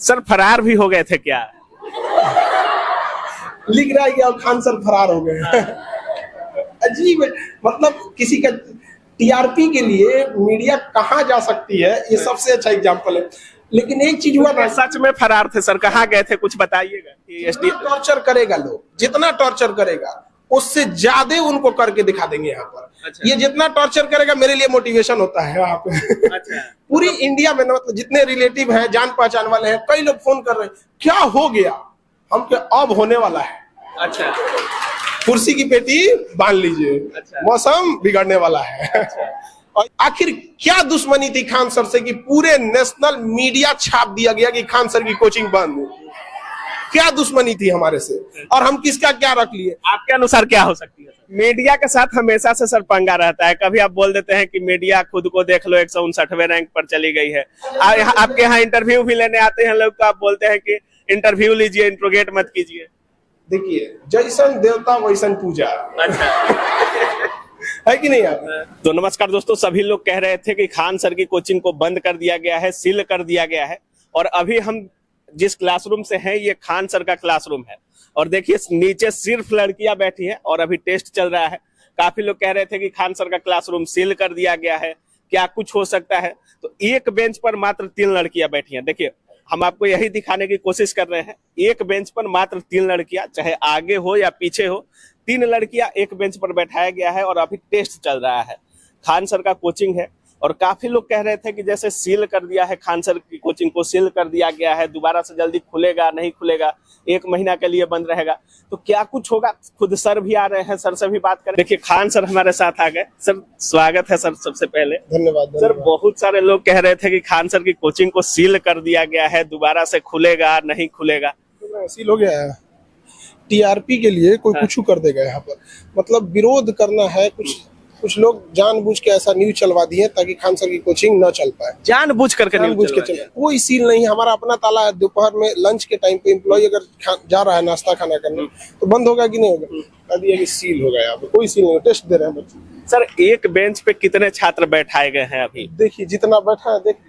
Sir फरार भी हो गए थे क्या? लिख रहा है कि अब खान सर फरार हो गए। अजीब है, मतलब किसी का टीआरपी के लिए मीडिया कहाँ जा सकती है, ये सबसे अच्छा एग्जांपल है। लेकिन एक चीज हुआ ना, सच में फरार थे सर, कहाँ गए थे कुछ बताइएगा। जितना टॉर्चर करेगा लोग, जितना टॉर्चर करेगा उससे ज्यादा उनको करके दिखा देंगे यहाँ पर। अच्छा। ये जितना टॉर्चर करेगा मेरे लिए मोटिवेशन होता है वहाँ पे। अच्छा। पूरी इंडिया में मतलब जितने रिलेटिव हैं, जान पहचान वाले हैं, कई लोग फोन कर रहे हैं क्या हो गया, हम क्या अब होने वाला है। अच्छा। कुर्सी की पेटी बांध लीजिए। अच्छा। मौसम बिगड़ने वाला है। अच्छा। और आखिर क्या दुश्मनी थी खान सर से कि पूरे नेशनल मीडिया छाप दिया गया कि खान सर की कोचिंग बंद। क्या दुश्मनी थी हमारे से, और हम किसका क्या रख लिए? आपके अनुसार क्या हो सकती है? मीडिया के साथ हमेशा से सर पंगा रहता है। कभी आप बोल देते हैं कि मीडिया खुद को देख लो 159वें रैंक पर चली गई है। आपके यहाँ इंटरव्यू भी लेने आते हैं लोग, तो आप बोलते हैं कि इंटरव्यू लीजिए, इंट्रोगेट मत कीजिए। देखिए, जैसन देवता वैसन पूजा। अच्छा। है कि नहीं आप? तो नमस्कार दोस्तों, सभी लोग कह रहे थे कि खान सर की कोचिंग को बंद कर दिया गया है, सील कर दिया गया है। और अभी हम जिस क्लासरूम से हैं, ये खान सर का क्लासरूम है। और देखिए नीचे सिर्फ लड़कियां बैठी हैं और अभी टेस्ट चल रहा है। काफी लोग कह रहे थे कि खान सर का क्लासरूम सील कर दिया गया है, क्या कुछ हो सकता है। तो एक बेंच पर मात्र 3 लड़कियां बैठी हैं। देखिए, हम आपको यही दिखाने की कोशिश कर रहे हैं, एक बेंच पर मात्र 3 लड़कियां, चाहे आगे हो या पीछे हो, 3 लड़कियां एक बेंच पर बैठाया गया है और अभी टेस्ट चल रहा है। खान सर का कोचिंग है और काफी लोग कह रहे थे कि जैसे सील कर दिया है, खान सर की कोचिंग को सील कर दिया गया है, दोबारा से जल्दी खुलेगा नहीं खुलेगा, 1 महीना के लिए बंद रहेगा, तो क्या कुछ होगा। खुद सर भी आ रहे हैं, सर से भी बात करें। देखिए खान सर हमारे साथ आ गए। सर स्वागत है सर, सबसे पहले धन्यवाद। सर, बहुत सारे लोग कह रहे थे कि खान सर की कोचिंग को सील कर दिया गया है, दोबारा से खुलेगा नहीं खुलेगा। सील हो गया है। टीआरपी के लिए कोई कुछ कर देगा यहाँ पर, मतलब विरोध करना है। कुछ लोग जानबूझ के ऐसा न्यूज चलवा दिए ताकि खान सर की कोचिंग न चल पाए। जानबूझ करके चले। कोई सील नहीं, हमारा अपना ताला है। दोपहर में लंच के टाइम पे एम्प्लॉय अगर जा रहा है नाश्ता खाना करने, तो बंद होगा कि नहीं होगा? कह दिया कि सील हो गया। यहाँ पे कोई सील नहीं, टेस्ट दे रहे हैं बच्चे। सर एक बेंच पे कितने छात्र बैठाए गए हैं अभी? देखिए जितना बैठा है, देखिए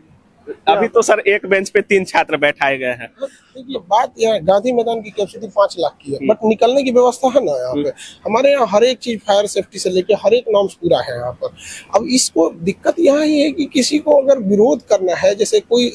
अभी तो सर एक बेंच पे 3 छात्र बैठाए गए हैं। देखिए बात यहाँ गांधी मैदान की कैपेसिटी 5 लाख की है, बट निकलने की व्यवस्था है ना यहाँ पे। हमारे यहाँ हर एक चीज फायर सेफ्टी से लेके हर एक नॉर्म्स पूरा है यहाँ पर। अब इसको दिक्कत यहाँ ही है कि किसी को अगर विरोध करना है, जैसे कोई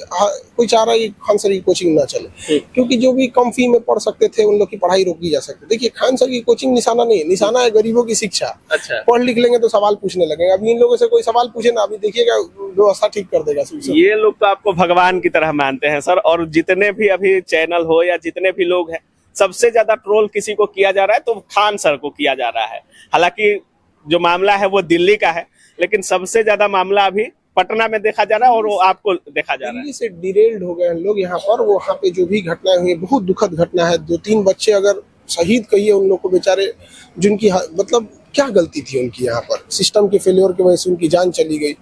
चाह रहा है कि खान सर की कोचिंग ना चले, क्योंकि जो भी कम फी में पढ़ सकते थे उन लोग की पढ़ाई रोकी जा सकती। देखिए खान सर की कोचिंग निशाना नहीं है, निशाना है गरीबों की शिक्षा। अच्छा। पढ़ लिख लेंगे तो सवाल पूछने लगेंगे। अभी इन लोगों से कोई सवाल पूछे ना, अभी देखिएगा व्यवस्था ठीक कर देगा। ये लोग तो आपको भगवान की तरह मानते हैं सर। और जितने भी अभी चैनल हो या जितने भी लोग हैं, सबसे ज्यादा ट्रोल किसी को किया जा रहा है तो खान सर को किया जा रहा है। हालांकि जो मामला है वो दिल्ली का है, लेकिन सबसे ज्यादा मामला अभी पटना में देखा जा रहा है और वो आपको देखा जा रहा है। दिल्ली से डिरेल्ड हो गए लोग यहाँ पर। वहाँ पे जो भी घटनाएं हुई, बहुत दुखद घटना है। 2-3 बच्चे अगर शहीद कहिए उन लोग को, बेचारे जिनकी मतलब क्या गलती थी उनकी, यहाँ पर सिस्टम के फेलियर की वजह से उनकी जान चली गई।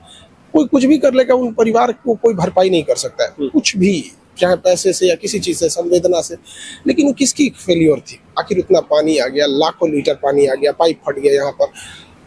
कोई कुछ भी कर लेगा, उन परिवार को कोई भरपाई नहीं कर सकता है कुछ भी, चाहे पैसे से या किसी चीज से, संवेदना से। लेकिन वो किसकी फेलियर थी? आखिर उतना पानी आ गया, लाखों लीटर पानी आ गया, पाइप फट गया यहाँ पर।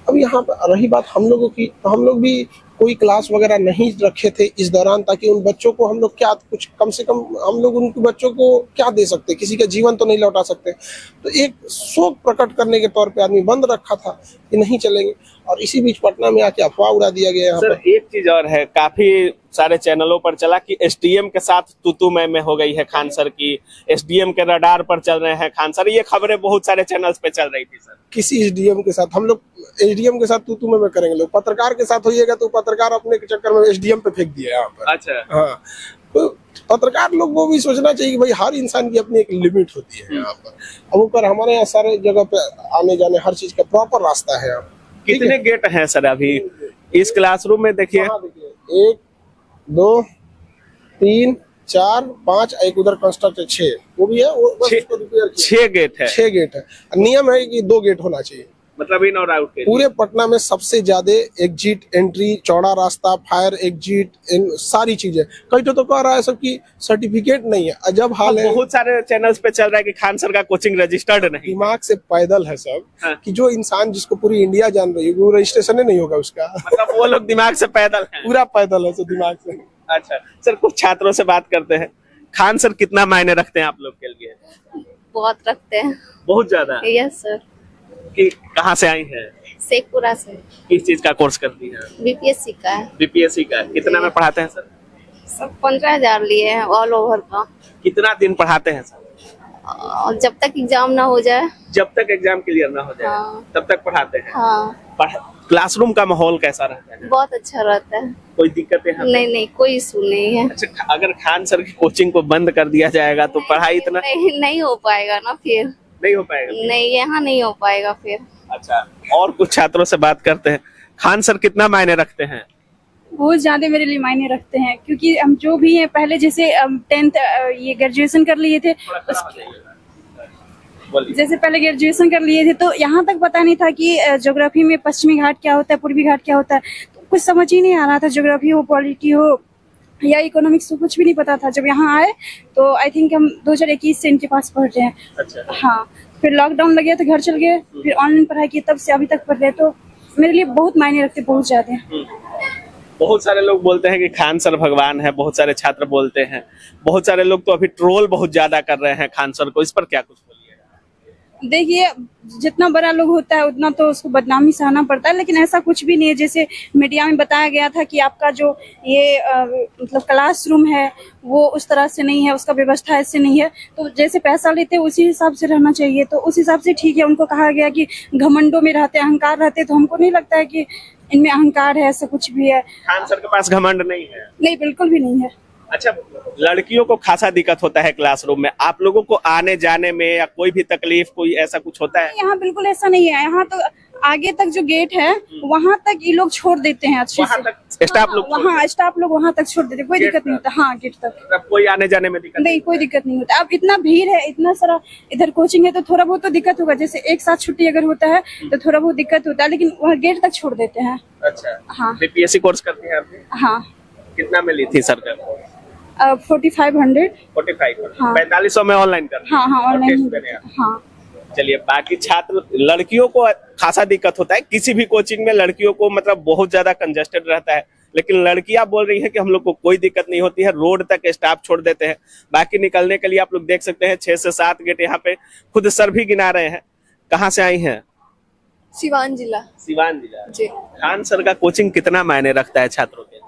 अब यहाँ पर रही बात हम लोगों की, तो हम लोग भी कोई क्लास वगैरह नहीं रखे थे इस दौरान, ताकि उन बच्चों को हम लोग क्या कुछ कम से कम हम लोग उनके बच्चों को क्या दे सकते, किसी का जीवन तो नहीं लौटा सकते। तो एक शोक प्रकट करने के तौर पे आदमी बंद रखा था कि नहीं चलेंगे, और इसी बीच पटना में आके अफवाह उड़ा दिया गया यहाँ पर। एक चीज और है, काफी सारे चैनलों पर चला कि एसडीएम के साथ तू मैं हो गई है खान सर की, एसडीएम के रडार पर चल रहे हैं खान सर। ये खबरें बहुत सारे चैनल्स पे चल रही थी सर। किसी एसडीएम के साथ हम लोग, एसडीएम के साथ तू मैं करेंगे लोग, पत्रकार के साथ होइएगा तो पत्रकार अपने चक्कर में एसडीएम पे फेंक दिया यहाँ पर। अच्छा। हाँ, तो पत्रकार लोग को भी सोचना चाहिए कि भाई हर इंसान की अपनी एक लिमिट होती है यहाँ पर। अब ऊपर हमारे यहाँ सारे जगह पे आने जाने हर चीज का प्रॉपर रास्ता है। कितने गेट हैं सर अभी इस क्लासरूम में? देखिए 1 2 3 4 5, एक उधर कंस्ट्रक्ट 6, वो भी है। 6 गेट है। 6 गेट है। नियम है कि 2 गेट होना चाहिए, मतलब इन और आउट के। पूरे पटना में सबसे ज्यादा एग्जिट एंट्री, चौड़ा रास्ता, फायर एग्जिट, सारी चीजें। कई तो कह रहा है सबकी सर्टिफिकेट नहीं है। अजब हाल है। बहुत सारे चैनल्स पे चल रहा है कि खान सर का कोचिंग रजिस्टर्ड नहीं। दिमाग से पैदल है सब। हाँ। कि जो इंसान जिसको पूरी इंडिया जान रही है वो रजिस्ट्रेशन नहीं होगा उसका। मतलब वो लोग दिमाग से पैदल हैं। पूरा पैदल है, तो दिमाग से। अच्छा सर, कुछ छात्रों से बात करते हैं। खान सर कितना मायने रखते हैं आप लोग के लिए? बहुत रखते हैं। बहुत ज्यादा। Yes sir. कि कहाँ से आई हैं? शेखपुरा से। किस चीज का कोर्स करती हैं? बीपीएससी का है। बीपीएससी का। कितना में पढ़ाते हैं सर? सब 15,000 लिए हैं ऑल ओवर का। कितना दिन पढ़ाते हैं सर? और जब तक एग्जाम ना हो जाए। जब तक एग्जाम क्लियर ना हो जाए। हाँ। तब तक पढ़ाते हैं। हाँ। क्लासरूम का माहौल कैसा रहता है? बहुत अच्छा रहता है। कोई दिक्कतें हैं? नहीं, कोई इशू नहीं है। अच्छा, अगर खान सर की कोचिंग को बंद कर दिया जाएगा तो पढ़ाई इतना नहीं हो पाएगा ना फिर। नहीं हो पाएगा? नहीं, यहाँ नहीं हो पाएगा फिर। अच्छा, और कुछ छात्रों से बात करते हैं। खान सर कितना मायने रखते हैं? बहुत ज्यादा मेरे लिए मायने रखते हैं, क्योंकि हम जो भी हैं पहले जैसे 10th ये ग्रेजुएशन कर लिए थे, जैसे पहले ग्रेजुएशन कर लिए थे तो यहाँ तक पता नहीं था कि ज्योग्राफी में पश्चिमी घाट क्या होता है, पूर्वी घाट क्या होता है, तो कुछ समझ ही नहीं आ रहा था। ज्योग्राफी हो, पॉलिटी हो या इकोनॉमिक्स हो, कुछ भी नहीं पता था। जब यहाँ आए तो आई थिंक हम 2021 से इनके पास पढ़ रहे हैं। अच्छा। हाँ, फिर लॉकडाउन लग गया तो घर चल गए, फिर ऑनलाइन पढ़ाई की, तब से अभी तक पढ़ रहे, तो मेरे लिए बहुत मायने रखते, बहुत ज्यादा। बहुत सारे लोग बोलते हैं कि खान सर भगवान है, बहुत सारे छात्र बोलते हैं, बहुत सारे लोग तो अभी ट्रोल बहुत ज्यादा कर रहे हैं खान सर को, इस पर क्या कुछ बोलिए? देखिए, जितना बड़ा लोग होता है उतना तो उसको बदनामी सहना पड़ता है, लेकिन ऐसा कुछ भी नहीं है। जैसे मीडिया में बताया गया था कि आपका जो ये मतलब क्लासरूम है वो उस तरह से नहीं है, उसका व्यवस्था ऐसे नहीं है, तो जैसे पैसा लेते हैं उसी हिसाब से रहना चाहिए, तो उस हिसाब से ठीक है। उनको कहा गया कि घमंडों में रहते, अहंकार रहते, तो हमको नहीं लगता है कि इनमें अहंकार है, ऐसा कुछ भी है। खान सर के पास घमंड नहीं है? नहीं, बिल्कुल भी नहीं है। अच्छा, लड़कियों को खासा दिक्कत होता है क्लासरूम में, आप लोगों को आने जाने में या कोई भी तकलीफ, कोई ऐसा कुछ होता है? यहाँ बिल्कुल ऐसा नहीं है। यहाँ तो आगे तक जो गेट है वहाँ तक ये लोग छोड़ देते हैं अच्छे से। स्टाफ लोग वहाँ स्टाफ लोग वहाँ तक छोड़ देते हैं, कोई दिक्कत नहीं होता। हाँ, गेट तक कोई आने जाने में दिक्कत नहीं, कोई दिक्कत नहीं होता। अब इतना भीड़ है, इतना सारा इधर कोचिंग है, तो थोड़ा बहुत तो दिक्कत होगा। जैसे एक साथ छुट्टी अगर होता है तो थोड़ा बहुत दिक्कत होता है, लेकिन वहाँ गेट तक छोड़ देते हैं। अच्छा। हाँ। बीपीएससी कोर्स करती है आपने? हाँ। कितना में ली थी सर का? 4500। 45। हाँ। 4500 में ऑनलाइन कर? हाँ, ऑनलाइन। हाँ। चलिए, बाकी छात्र, लड़कियों को खासा दिक्कत होता है किसी भी कोचिंग में, लड़कियों को मतलब बहुत ज्यादा कंजेस्टेड रहता है, लेकिन लड़कियां बोल रही हैं कि हम लोग को कोई दिक्कत नहीं होती है, रोड तक स्टाफ छोड़ देते हैं। बाकी निकलने के लिए आप लोग देख सकते हैं 6 से 7 गेट यहाँ पे खुद सर भी गिना रहे हैं। कहाँ से आई हैं? सिवान जिला। सिवान जिला जी। खान सर का कोचिंग कितना मायने रखता है छात्रों के लिए?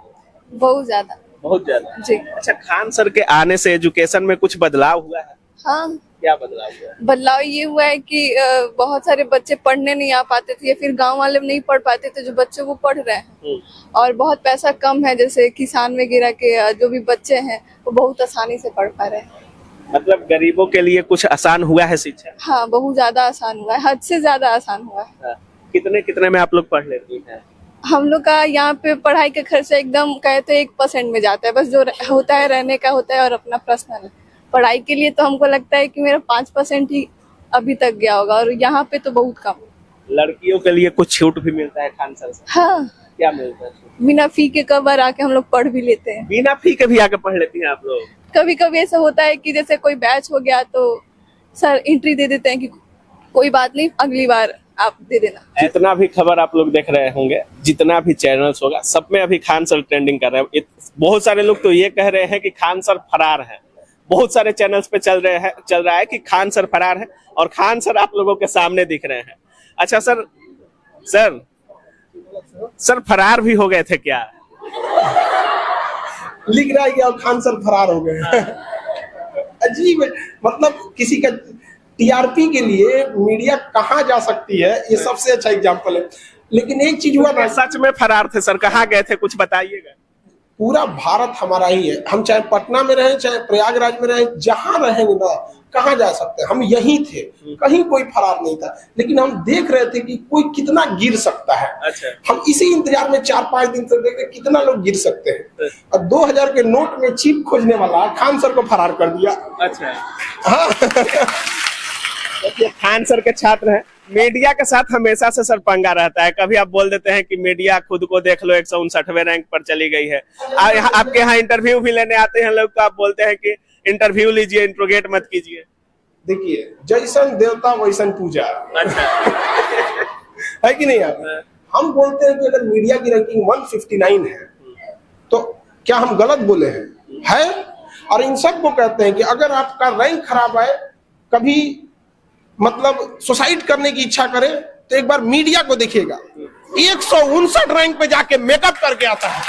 बहुत ज्यादा। बहुत ज्यादा जी। अच्छा, खान सर के आने से एजुकेशन में कुछ बदलाव हुआ है? हाँ, क्या बदलाव हुआ है? बदलाव ये हुआ है कि बहुत सारे बच्चे पढ़ने नहीं आ पाते थे, या फिर गांव वाले नहीं पढ़ पाते थे, जो बच्चे वो पढ़ रहे हैं। और बहुत पैसा कम है, जैसे किसान वगैरह के जो भी बच्चे हैं वो बहुत आसानी से पढ़ पा रहे हैं। मतलब गरीबों के लिए कुछ आसान हुआ है शिक्षा? हाँ, बहुत ज्यादा आसान हुआ है, हद से ज्यादा आसान हुआ है। कितने में आप लोग पढ़ लेती हैं? हम लोग का यहाँ पे पढ़ाई का खर्चा एकदम कहते 1% में जाता है, बस जो होता है रहने का होता है और अपना पर्सनल। पढ़ाई के लिए तो हमको लगता है कि मेरा 5% ही अभी तक गया होगा, और यहाँ पे तो बहुत कम। लड़कियों के लिए कुछ छूट भी मिलता है खान सर से? हाँ। क्या मिलता है? बिना फी के कई बार आके हम लोग पढ़ भी लेते हैं। बिना फी के भी आके पढ़ लेती हैं आप लोग? कभी कभी ऐसा होता है कि जैसे कोई बैच हो गया तो सर एंट्री दे देते हैं कि कोई बात नहीं, अगली बार आप दे देना। इतना भी खबर आप लोग देख रहे होंगे, जितना भी चैनल्स होगा सब में अभी खान सर ट्रेंडिंग कर रहे हैं। बहुत सारे लोग तो ये कह रहे हैं कि खान सर फरार हैं। बहुत सारे चैनल्स पे चल रहा है कि खान सर फरार है, और खान सर आप लोगों के सामने दिख रहे हैं। अच्छा सर फरार भी हो गए थे क्या? लिख रहा है कि अब खान सर फरार हो गए। अजीब है, मतलब किसी का टीआरपी के लिए मीडिया कहाँ जा सकती है, ये सबसे अच्छा एग्जांपल है। लेकिन एक चीज हुआ ना, सच में फरार थे सर, कहाँ गए थे कुछ बताइएगा। पूरा भारत हमारा ही है, हम चाहे पटना में रहें चाहे प्रयागराज में रहें, जहां रहेंगे ना, कहाँ जा सकते हैं, हम यहीं थे, कहीं कोई फरार नहीं था। लेकिन हम देख रहे थे कि कोई कितना गिर सकता है। अच्छा। हम इसी इंतजार में 4-5 दिन से देख रहे कितना लोग गिर सकते हैं, और 2000 के नोट में चिप खोजने वाला खान सर को फरार कर दिया। अच्छा। हाँ। खान सर के छात्र हैं, मीडिया के साथ हमेशा से सर पंगा रहता है। कभी आप बोल देते हैं कि मीडिया खुद को देख लो 159वें रैंक पर चली गई है, आपके यहाँ इंटरव्यू भी लेने आते हैं लोग, तो आप बोलते हैं कि इंटरव्यू लीजिए, इंट्रोगेट मत कीजिए। देखिए, जैसन देवता वैसन पूजा। अच्छा। है कि नहीं? आप हम बोलते हैं कि अगर मीडिया की रैंकिंग 159 है तो क्या हम गलत बोले हैं? है और इन सबको कहते हैं कि अगर आपका रैंक खराब आए, कभी मतलब सुसाइड करने की इच्छा करे, तो एक बार मीडिया को देखिएगा, 159 रैंक पे जाके मेकअप करके आता है।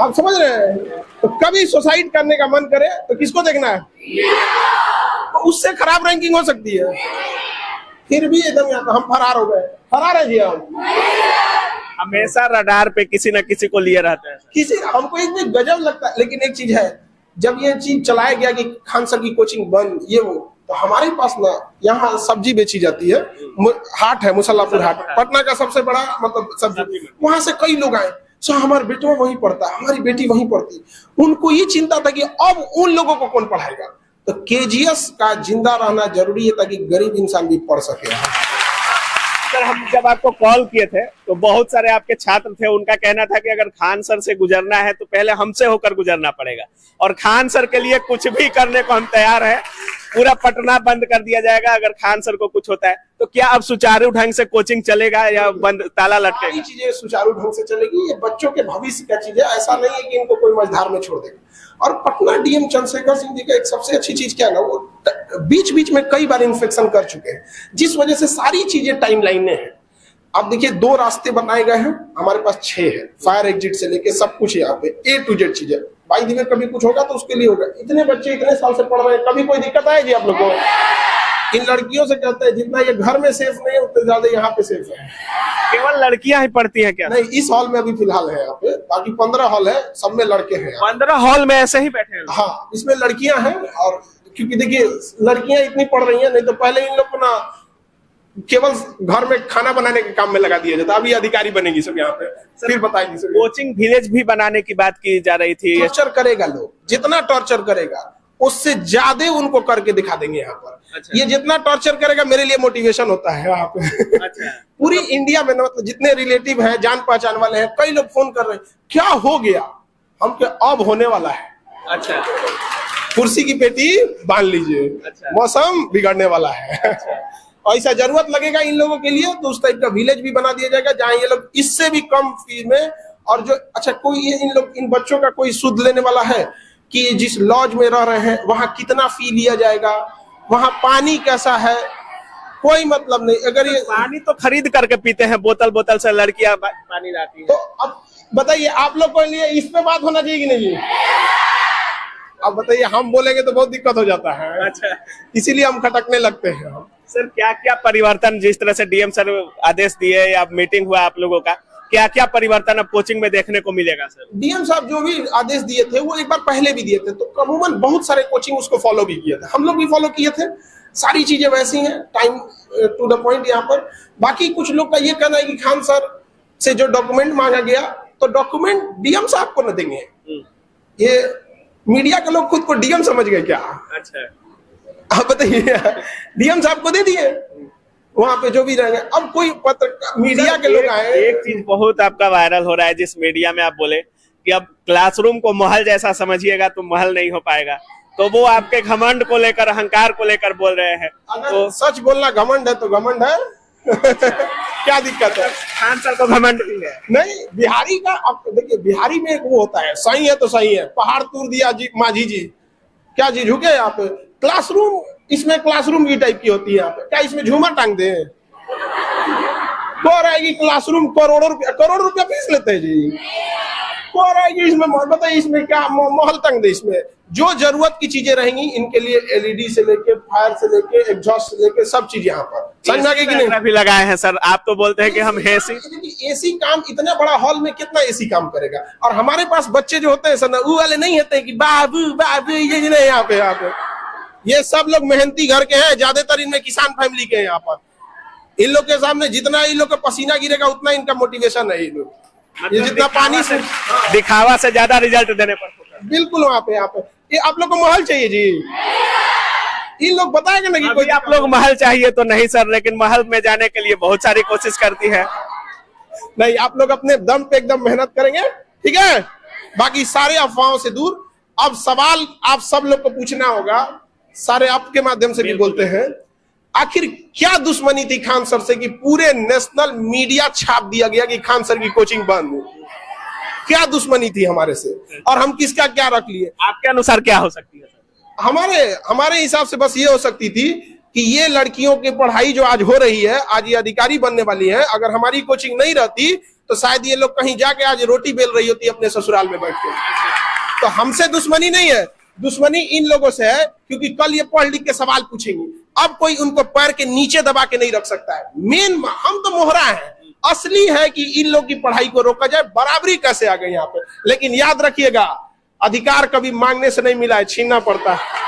आप समझ रहे हैं? तो कभी सुसाइड करने का मन करे तो किसको देखना है? तो उससे खराब रैंकिंग हो सकती है। फिर भी एकदम हम फरार हो गए। फरार है जी हम। हमेशा रडार पे किसी न किसी को लिए रहते हैं। किसी हमको एक भी गजब लगता है। लेकिन एक चीज है, जब ये चीज चलाया गया कि खान सर की कोचिंग बंद, ये वो, तो हमारे पास ना यहाँ सब्जी बेची जाती है, हाट है मुसल्लापुर हाट, पटना का सबसे बड़ा मतलब सब्जी। वहां से कई लोग आए, सो हमारा बेटा वहीं पढ़ता है, हमारी बेटी वहीं पढ़ती। उनको ये चिंता था कि अब उन लोगों को कौन पढ़ाएगा। तो केजीएस का जिंदा रहना जरूरी है ताकि गरीब इंसान भी पढ़ सके। सर, हम जब आपको कॉल किए थे तो बहुत सारे आपके छात्र थे, उनका कहना था कि अगर खान सर से गुजरना है तो पहले हमसे होकर गुजरना पड़ेगा, और खान सर के लिए कुछ भी करने को हम तैयार हैं। पूरा पटना बंद कर दिया जाएगा अगर खान सर को कुछ होता है। तो क्या अब सुचारू ढंग से कोचिंग चलेगा या बंद ताला लटकेगा? चीजें सुचारू ढंग से चलेगी। ये बच्चों के भविष्य का चीज है, ऐसा नहीं है कि इनको कोई मझधार में छोड़ देगा। और पटना डीएम चंद्रशेखर सिंह जी का एक सबसे अच्छी चीज क्या है ना, वो बीच बीच में कई बार इन्फेक्शन कर चुके हैं, जिस वजह से सारी चीजें टाइमलाइन में है। अब देखिए 2 रास्ते बनाए गए हैं, हमारे पास 6 है, फायर एग्जिट से लेके सब कुछ यहाँ पे A to Z चीजें। बाई दी में कभी कुछ होगा तो उसके लिए होगा। इतने बच्चे इतने साल से पढ़ रहे हैं, कभी कोई दिक्कत आएगी आप लोग को? इन लड़कियों से कहते हैं जितना ये घर में सेफ नहीं है उतने ज्यादा यहाँ पे सेफ है। केवल लड़कियां ही पढ़ती हैं क्या? नहीं, इस हॉल में अभी फिलहाल है यहाँ पे, बाकी 15 हॉल है, सब में लड़के हैं। 15 हॉल में ऐसे ही बैठे हैं? हाँ, इसमें लड़कियां हैं। और क्योंकि देखिए लड़कियां इतनी पढ़ रही हैं, नहीं तो पहले इन लोग को ना केवल घर में खाना बनाने के काम में लगा दिया जाता। अभी अधिकारी बनेगी सब यहाँ पे, फिर बताएगी सब। कोचिंग विलेज भी बनाने की बात की जा रही थी। टॉर्चर करेगा लोग, जितना टॉर्चर करेगा उससे ज्यादा उनको करके दिखा देंगे यहाँ पर। अच्छा। ये जितना टॉर्चर करेगा मेरे लिए मोटिवेशन होता है यहाँ पे। अच्छा। पूरी इंडिया में मतलब जितने रिलेटिव हैं, जान पहचान वाले हैं, कई लोग फोन कर रहे हैं, क्या हो गया? हम क्या अब होने वाला है। अच्छा। कुर्सी की पेटी बांध लीजिए। अच्छा। मौसम बिगड़ने वाला है। अच्छा। ऐसा जरूरत लगेगा इन लोगों के लिए तो उस टाइप का विलेज भी बना दिया जाएगा जहाँ ये लोग इससे भी कम फीस में। और जो अच्छा कोई इन बच्चों का कोई सुध लेने वाला है कि जिस लॉज में रह रहे हैं वहां कितना फी लिया जाएगा, वहां पानी कैसा है, कोई मतलब नहीं। अगर ये पानी तो खरीद करके पीते हैं, बोतल से लड़कियां पानी लाती हैं। तो अब बताइए आप लोग के लिए इस पे बात होना चाहिए कि नहीं? अब बताइए, हम बोलेंगे तो बहुत दिक्कत हो जाता है। अच्छा, इसीलिए हम खटकने लगते हैं। सर, क्या क्या परिवर्तन, जिस तरह से डीएम सर आदेश दिए या मीटिंग हुआ आप लोगों का, क्या क्या परिवर्तन अब कोचिंग में देखने को मिलेगा? सर, डीएम साहब जो भी आदेश दिए थे वो एक बार पहले भी दिए थे, तो अमूमन बहुत सारे कोचिंग उसको फॉलो भी किए थे, हम लोग भी फॉलो किए थे। सारी चीजें वैसी हैं, टाइम टू द पॉइंट यहाँ पर। बाकी कुछ लोग का ये कहना है कि खान सर से जो डॉक्यूमेंट मांगा गया तो डॉक्यूमेंट डीएम साहब को न देंगे। ये मीडिया के लोग खुद को डीएम समझ गए क्या? अच्छा, आप बताइए, डीएम साहब को दे दिए, वहां पे जो भी रहेंगे। अब कोई पत्र मीडिया के लोग आए। एक चीज बहुत आपका वायरल हो रहा है, जिस मीडिया में आप बोले कि अब क्लासरूम को महल जैसा समझिएगा तो महल नहीं हो पाएगा, तो वो आपके घमंड को लेकर, अहंकार को लेकर बोल रहे हैं। अगर तो सच बोलना घमंड है तो घमंड है। क्या दिक्कत है? खान सर को घमंड भी है। नहीं, बिहारी का आप देखिए, बिहारी में एक वो होता है, सही है तो सही है, पहाड़ तोड़ दिया जी माझी जी, क्या जी झुके यहाँ पे? क्लासरूम, इसमें क्लासरूम की टाइप की होती है यहाँ पे, क्या इसमें झूमर टांग दे? कौन आएगी क्लासरूम? करोड़ रुपया फीस लेते हैं जी। कौन आएगी इसमें? बताइए इसमें क्या महल टांग दे? इसमें जो जरूरत की चीजें रहेंगी इनके लिए एलईडी से लेके, फायर से लेके, एग्जॉस्ट से लेके सब चीज यहाँ पर समझा कि नहीं भी लगाए हैं। सर, आप तो बोलते हैं कि हम एसी काम, इतना बड़ा हॉल में कितना एसी काम करेगा? और हमारे पास बच्चे जो होते हैं सर, वो वाले नहीं होते कि बाबू बाबू, ये नहीं। यहाँ पे ये सब लोग मेहनती घर के हैं, ज्यादातर इनमें किसान फैमिली के हैं। यहाँ पर इन लोग के सामने जितना इन लोग का पसीना गिरेगा उतना इनका मोटिवेशन है। इन लोग ये जितना पानी से दिखावा से ज्यादा रिजल्ट देने पर बिल्कुल वहाँ पे ये आप लोग को महल चाहिए जी। इन लोग बताएंगे ना कि कोई आप लोग महल चाहिए तो नहीं सर, लेकिन महल में जाने के लिए बहुत सारी कोशिश करती है। नहीं, आप लोग अपने दम पे एकदम मेहनत करेंगे, ठीक है? बाकी सारे अफवाहों से दूर। अब सवाल आप सब लोग को पूछना होगा, सारे आपके माध्यम से भी बोलते हैं, आखिर क्या दुश्मनी थी खान सर से कि पूरे नेशनल मीडिया छाप दिया गया कि खान सर की कोचिंग बंद? क्या दुश्मनी थी हमारे से और हम किसका क्या रख लिए। आपके अनुसार क्या हो सकती है सर? हमारे हिसाब से बस ये हो सकती थी कि ये लड़कियों की पढ़ाई जो आज हो रही है, आज ये अधिकारी बनने वाली है, अगर हमारी कोचिंग नहीं रहती तो शायद ये लोग कहीं जाके आज रोटी बेल रही होती अपने ससुराल में बैठ के। तो हमसे दुश्मनी नहीं है, दुश्मनी इन लोगों से है, क्योंकि कल ये पढ़ लिख के सवाल पूछेंगे। अब कोई उनको पैर के नीचे दबा के नहीं रख सकता है। मेन हम तो मोहरा है, असली है कि इन लोग की पढ़ाई को रोका जाए। बराबरी कैसे आ गई यहाँ पे, लेकिन याद रखिएगा अधिकार कभी मांगने से नहीं मिला है, छीनना पड़ता है।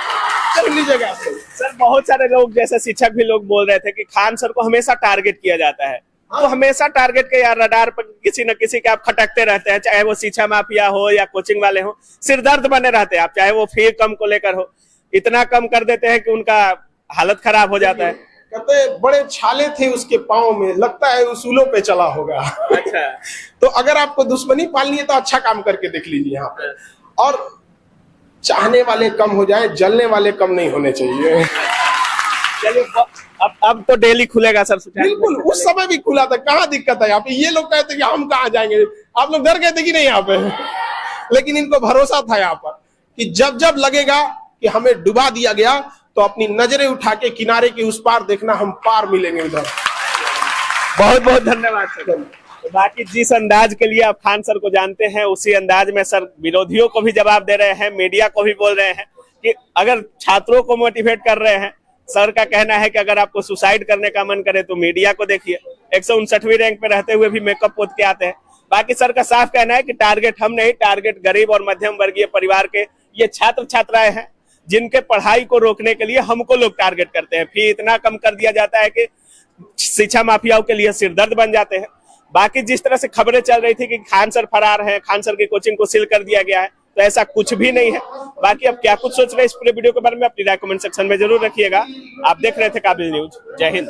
चल लीजिएगा सर। बहुत सारे लोग जैसे शिक्षक भी लोग बोल रहे थे कि खान सर को हमेशा टारगेट किया जाता है। तो हमेशा टारगेट के यार रडार पर किसी न किसी के आप खटकते रहते हैं, चाहे वो शिक्षा माफिया हो या कोचिंग वाले हो, सिरदर्द बने रहते हैं आप, चाहे वो फी कम को लेकर हो। इतना कम कर देते हैं कि उनका हालत खराब हो जाता है। कहते बड़े छाले थे उसके पाँव में, लगता है उसूलों पे चला होगा। अच्छा। तो अगर आपको दुश्मनी पालनी है तो अच्छा काम करके देख लीजिए यहाँ पे। और चाहने वाले कम हो जाए, जलने वाले कम नहीं होने चाहिए। चलिए अब तो डेली खुलेगा सर? बिल्कुल, उस समय भी खुला था, कहाँ दिक्कत है यहाँ पे। ये लोग कहते कि हम कहाँ जाएंगे, आप लोग डर गए थे कि नहीं यहाँ पे, लेकिन इनको भरोसा था यहाँ पर कि जब जब लगेगा कि हमें डुबा दिया गया तो अपनी नजरें उठा के किनारे के उस पार देखना, हम पार मिलेंगे उधर। बहुत बहुत धन्यवाद सर। तो बाकी जिस अंदाज के लिए आप खान सर को जानते हैं, उसी अंदाज में सर विरोधियों को भी जवाब दे रहे हैं, मीडिया को भी बोल रहे हैं कि अगर छात्रों को मोटिवेट कर रहे हैं। सर का कहना है कि अगर आपको सुसाइड करने का मन करे तो मीडिया को देखिए, 159वीं रैंक पे रहते हुए भी मेकअप पोत के आते हैं। बाकी सर का साफ कहना है कि टारगेट हम नहीं, टारगेट गरीब और मध्यम वर्गीय परिवार के ये छात्र छात्राएं हैं, जिनके पढ़ाई को रोकने के लिए हमको लोग टारगेट करते हैं। फी इतना कम कर दिया जाता है कि शिक्षा माफियाओं के लिए सिरदर्द बन जाते हैं। बाकी जिस तरह से खबरें चल रही थी कि खान सर फरार हैं, खान सर की कोचिंग को सील कर दिया गया है, तो ऐसा कुछ भी नहीं है। बाकी अब क्या कुछ सोच रहे हैं इस पूरे वीडियो के बारे में अपनी राय कमेंट सेक्शन में जरूर रखिएगा। आप देख रहे थे काबिल न्यूज। जय हिंद।